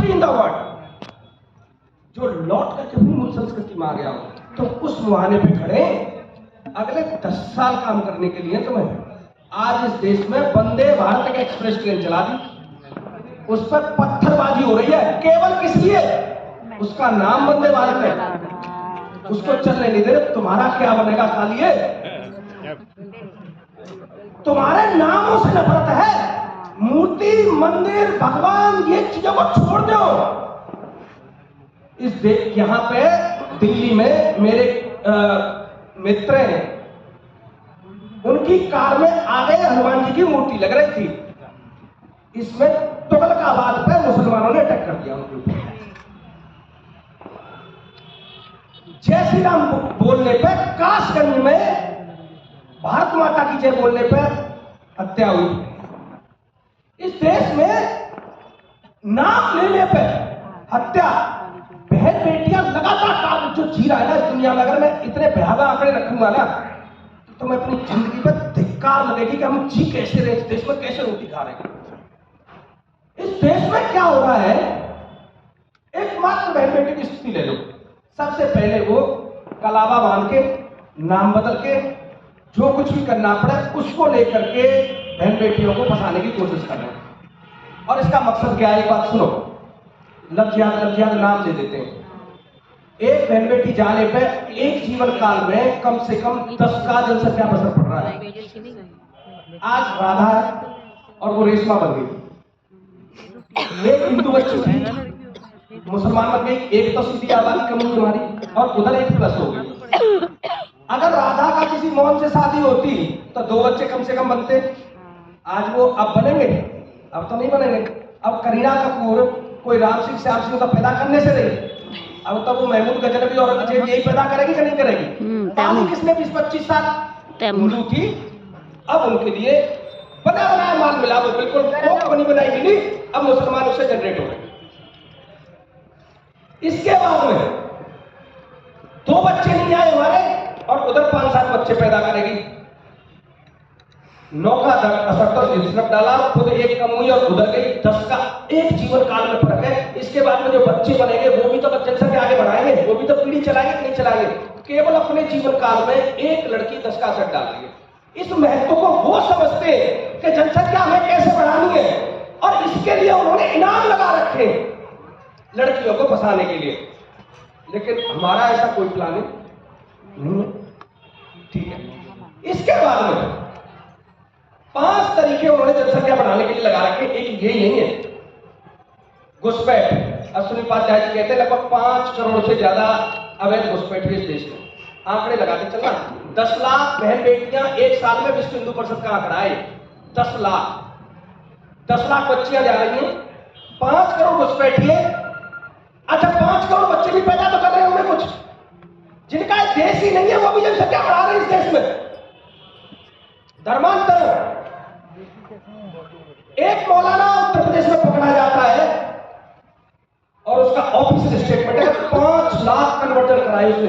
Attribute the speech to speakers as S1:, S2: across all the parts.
S1: Beauty in the world, जो लौट करके अपनी मूल संस्कृति में आ गया हो, तो उस मुहाने पे खड़े अगले 10 साल काम करने के लिए तुम्हें। आज इस देश में वंदे भारत एक एक्सप्रेस ट्रेन चला दी, उस पर पत्थरबाजी हो रही है, केवल किस लिए? उसका नाम वंदे भारत है, उसको चलने नहीं दे रहे। तुम्हारा क्या बनेगा कालिए? तुम्हारे नामों से नफरत है। मूर्ति, मंदिर, भगवान, ये चीजों को छोड़ दो। इस यहाँ पे दिल्ली में मेरे मित्र हैं, उनकी कार में आगे हनुमान जी की मूर्ति लग रही थी, इसमें तुगलकाबाद पे मुसलमानों ने अटैक कर दिया उनके ऊपर। जय श्री राम बोलने पे कासगंज में, भारत माता की जय बोलने पे हत्या हुई। इस देश में नाम लेने पे हत्या, बहन बेटियां लगातार जो जी रहा है ना इस दुनिया में, अगर मैं इतने भयावह आंकड़े रखूंगा ना तो मैं अपनी जिंदगी पर धिक्कार लगेगी कि हम जी कैसे रहे, इस देश में कैसे रोटी खा रहे हैं। इस देश में क्या हो रहा है? एकमात्र बहन बेटी की स्थिति ले लो। सबसे पहले वो कलावा बांध के, नाम बदल के, जो कुछ भी करना पड़े उसको लेकर के बहन बेटियों को फंसाने की कोशिश कर रहे हैं। और इसका मकसद क्या है? एक बात सुनो, लफ्ज याद नाम दे देते हैं। एक बहन बेटी जाने पे एक जीवन काल में कम से कम 10 का जनसंख्या पर असर पड़ रहा है। आज राधा है और वो रेशमा बन गई, एक हिंदू बच्ची थी मुसलमान बन गई, एक तो सीधी आबादी कम हुई हमारी, और उधर 1+ हो गई। अगर राधा का किसी मोहन से शादी होती तो 2 बच्चे कम से कम बनते। आज वो अब बनेंगे? अब तो नहीं बनेंगे। अब करीना कपूर कोई राम सिंह श्याम सिंह का पैदा करने से नहीं, अब तो वो महमूद गजनबी औरंगजेब यही पैदा करेगी कि नहीं करेगी? किसने 20-25 साल हिंदू थी, अब उनके लिए बना बनाया माल मिला, वो बिल्कुल बनी बनाई मिली, अब मुसलमान उससे जनरेट हो गए। इसके बाद में 2 बच्चे नहीं आए हमारे, और उधर 5-7 बच्चे पैदा करेगी। 9 का असर तो रिजल्ट डाला, खुद एक कम हुई और उधर गई। 10 का एक जीवन काल में फर्क है। इसके बाद में जो बच्चे बनेंगे वो भी तो जनसंख्या आगे बढ़ाएंगे, वो भी तो पीढ़ी चलाएंगे कि नहीं चलाएंगे? केवल अपने जीवन काल में एक लड़की 10 का असर डाल रही है। इस महत्व को वो समझते हैं कि जनसंख्या हमें कैसे बढ़ानी है, और इसके लिए उन्होंने इनाम लगा रखे लड़कियों को फंसाने के लिए। लेकिन हमारा ऐसा कोई प्लानिंग नहीं है, ठीक है। इसके बाद में 5 तरीके उन्होंने जनसंख्या बढ़ाने के लिए लगा रखे। एक यही नहीं है, घुसपैठ। अश्विनी उपाध्याय जी कहते हैं लगभग 5 करोड़ से ज्यादा अवैध घुसपैठ है इस देश में। आंकड़े लगाते चलना, 10 लाख बहन बेटियां एक साल में विश्व हिंदू परिषद का आंकड़ा है 10 लाख। 10 लाख बच्चियां जा रही हैं, 5 करोड़ घुसपैठ है। अच्छा, 5 करोड़ बच्चे भी पैदा तो कर रहे होंगे कुछ, जिनका देश ही नहीं है वो भी जनसंख्या बढ़ा रहे हैं इस देश में। धर्मांतरण। एक मौलाना उत्तर प्रदेश में पकड़ा जाता है और उसका ऑफिशियल स्टेटमेंट है 5 लाख कन्वर्जन कराए उसने।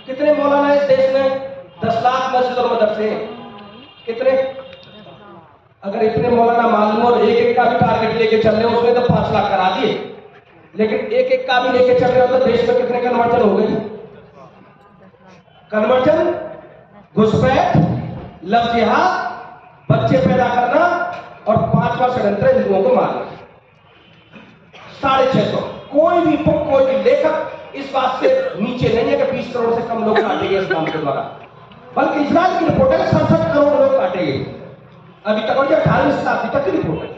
S1: कितने मौलाना इस देश में? 10 लाख मस्जिद और मदरसे कितने? अगर इतने मौलाना मालूम और एक का भी टारगेट लेके चल रहे हो, उसने तो 5 लाख करा दिए, लेकिन एक का भी लेके चल रहे हो तो देश में कितने कन्वर्जन हो गए? कन्वर्जन, घुसपैठ, लव जिहाद, बच्चे पैदा करना, और 5वां षड्यंत्र हिंदुओं को मारना। 650। कोई भी बुक, कोई भी लेखक इस बात से नीचे नहीं है कि 20 करोड़ से कम लोग काटेंगे इस्लाम के द्वारा, बल्कि इजराइल की रिपोर्ट है 67 करोड़ लोग काटेंगे अभी तक, और ये 18वीं शताब्दी तक की रिपोर्ट है।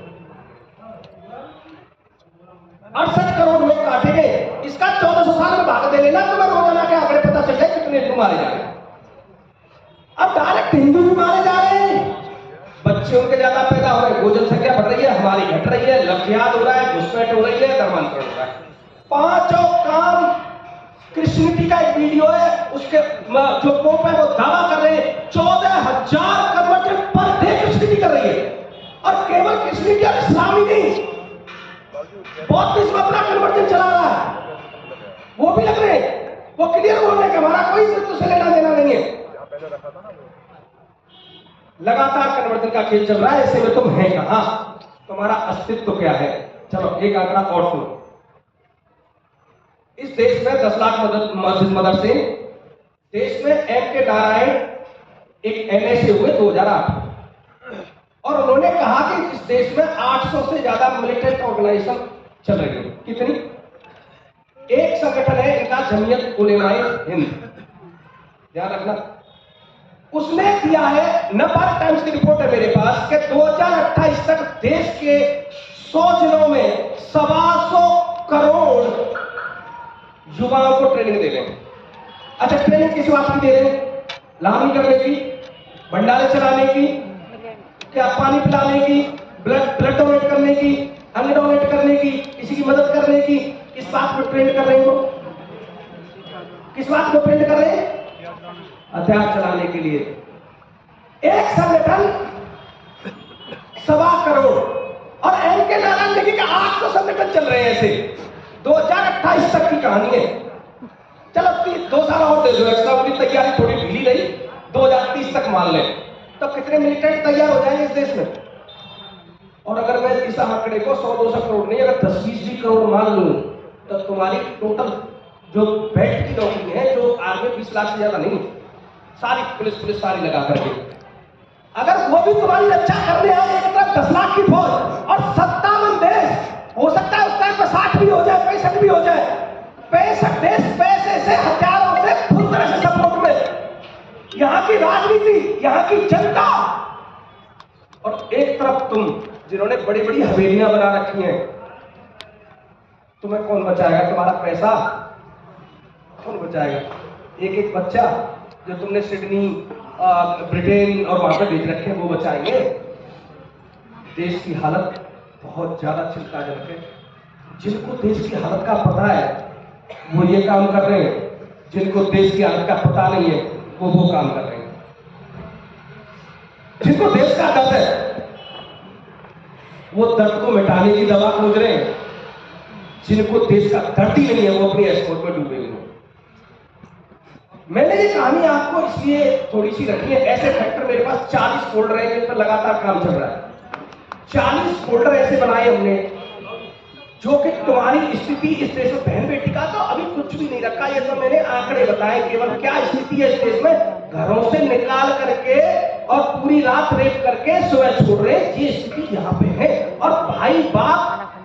S1: 68 करोड़ लोग काटेंगे। इसका 1400 साल में भाग दे लेना, तुम्हें रोजाना के आंकड़े पता चल जाए कितने हिंदू मारे जा रहे हैं। अब डायरेक्ट हिंदू भी मारे जा रहे हैं, बच्चे उनके ज्यादा पैदा हो रहे हैं, वो जनसंख्या बढ़ रही है, हमारी घट रही है, लव जिहाद हो रहा है, घुसपैठ हो रही है, धर्मांतरण हो रहा है। 5 काम। क्रिश्चियनिटी का एक वीडियो है, उसके जो पोप है वो दावा कर रहे हैं 14,000 कन्वर्जन पर डे क्रिश्चियनिटी कर रही है। और केवल क्रिश्चियनिटी और इस्लाम ही नहीं, बौद्धिज्म अपना कन्वर्जन चला रहा है, वो भी लग रहे हैं। वो क्लियर बोल रहे हैं कि हमारा कोई मृत्यु से लेना देना नहीं है। लगातार कन्वर्जन का खेल चल रहा है। ऐसे में तुम है कहां? तुम्हारा अस्तित्व क्या है? चलो एक आंकड़ा और सुनो। इस देश में 10 लाख मस्जिद मदरसे, देश में एम के नारायण एक NSA हुए 2008, और उन्होंने कहा कि इस देश में 800 से ज्यादा मिलिटेंट ऑर्गेनाइजेशन चल रही है। कितनी? एक संगठन है इनका, जमीयत उलेमाए हिंद, ध्यान रखना। उसने दिया है, नेपाल टाइम्स की रिपोर्ट है मेरे पास, कि 2028 तक देश के 100 जिलों में 125 करोड़ युवाओं को ट्रेनिंग दे रहे हैं। अच्छा, ट्रेनिंग किस बात की दे रहे हैं? लामी करने की, भंडारे चलाने की, क्या पानी पिलाने की, ब्लड डोनेट करने की, अंग डोनेट करने की, किसी की मदद करने की, किस बात को ट्रेंड कर रहे हैं वो? किस बात को ट्रेंड कर रहे हैं? हथियार चलाने के लिए। एक संगठन 1.25 करोड़, और एम के नारायण देखिए कि 800 संगठन चल रहे हैं ऐसे। 2028 तक की कहानी है। चलो 2 साल और दे दो एक्स्ट्रा, उनकी तैयारी थोड़ी ढीली रही, 2030 तक मान लें तो कितने मिलिटेंट तैयार हो जाएंगे इस देश में? और अगर मैं इस आंकड़े को 100-200 करोड़ नहीं, अगर 10-20 भी करोड़ मान लूं, तो तुम्हारी टोटल जो बेल्ट की नौकरी है, जो आर्मी 20 लाख से ज्यादा नहीं, सारी पुलिस सारी लगा करके, अगर वो भी तुम्हारी रक्षा करने आए, एक तरफ 10 लाख की फौज और 57 देश, हो सकता है उस टाइम पर 60 भी हो जाए, 65 भी हो जाए, 65 देश पैसे से, हथियारों से पूरी तरह से सपोर्ट में, यहाँ की राजनीति, यहाँ की जनता, और एक तरफ तुम जिन्होंने बड़ी बड़ी हवेलियां बना रखी हैं, तुम्हें कौन बचाएगा? तुम्हारा पैसा कौन बचाएगा? एक एक बच्चा जो तुमने सिडनी, ब्रिटेन और वहां पर भेज रखे हैं, वो बचाएंगे? देश की हालत बहुत ज्यादा चिंताजनक है। जिनको देश की हालत का पता है वो ये काम कर रहे हैं, जिनको देश की हालत का पता नहीं है वो काम कर रहे हैं। जिनको देश का दर्द है वो दर्द को मिटाने की दवा खोज रहे हैं, जिनको देश का दर्द ही नहीं है वो अपनी एक्सपोर्ट में डूबे हुए हैं। मैंने ये कहानी आपको इसलिए थोड़ी सी रखी है, ऐसे फैक्टर मेरे पास 40 फोल्डर है जिन पर लगातार काम चल रहा है। 40 फोल्डर ऐसे बनाए हमने जो कि तुम्हारी स्थिति इस देश में, बहन बेटी का तो अभी कुछ भी नहीं रखा, ये तो मैंने आंकड़े बताए केवल। क्या स्थिति है इस देश में? घरों से निकाल करके और पूरी रात रेप करके सुबह छोड़ रहे, ये स्थिति यहाँ पे है। और भाई बाप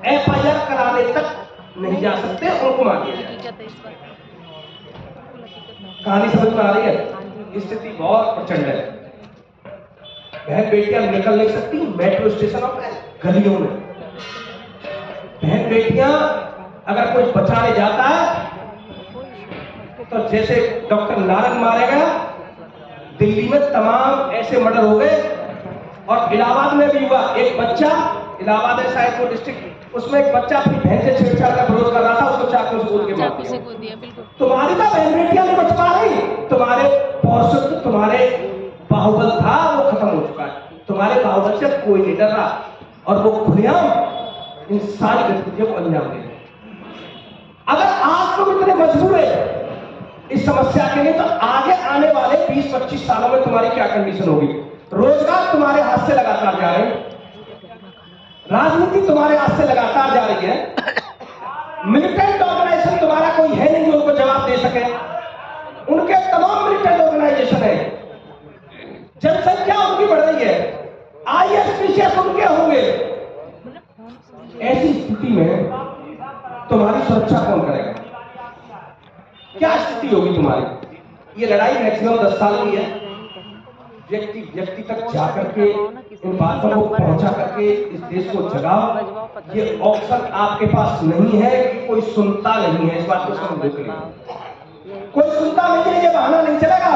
S1: FIR कराने तक नहीं जा सकते, उनको मार दिया जाए। कहानी समझ में आ रही है? स्थिति बहुत प्रचंड है। बहन बेटियां निकल नहीं सकती मेट्रो स्टेशनों पे, गलियों में। बहन बेटियां अगर कोई बचाने जाता है तो जैसे डॉक्टर नारंग मारे गया, दिल्ली में तमाम ऐसे मर्डर हो गए, और इलाहाबाद में भी हुआ। एक बच्चा, इलाहाबाद है शायद वो डिस्ट्रिक्ट, उसमें एक बच्चा अपनी बहन से छेड़छाड़ का विरोध कर रहा था, उसको चाकू से कूद के मार दिया। तुम्हारी तो बहन बेटियां नहीं बच पा रही, तुम्हारे पौरुषत्व, तुम्हारे बाहुबल था वो खत्म हो चुका है। तुम्हारे बाहुबल से कोई नहीं डर रहा, और वो खुलेआम इन सारी गतिविधियों को अंजाम दे रहे। अगर आज तुम इतने मजबूर है इस समस्या के लिए, तो आगे आने वाले 20-25 सालों में तुम्हारी क्या कंडीशन होगी? रोजगार तुम्हारे हाथ से लगातार जा रहे हैं, राजनीति तुम्हारे हाथ से लगातार जा रही है, मिलिटेंट ऑर्गेनाइजेशन तुम्हारा कोई है नहीं जो उनको जवाब दे सके। उनके तमाम मिलिटेंट ऑर्गेनाइजेशन है, जनसंख्या उनकी बढ़ रही है, ISPCS उनके होंगे। ऐसी स्थिति में तुम्हारी सुरक्षा कौन करेगा? क्या स्थिति होगी तुम्हारी? ये लड़ाई मैक्सिमम 10 साल की है। व्यक्ति व्यक्ति तक जाकर के इन बातों को पहुंचा करके इस देश को जगाओ। ये ऑप्शन आपके पास नहीं है कि कोई सुनता नहीं है, इस बात को समझ लो। कोई सुनता नहीं है, ये बहाना नहीं चलेगा।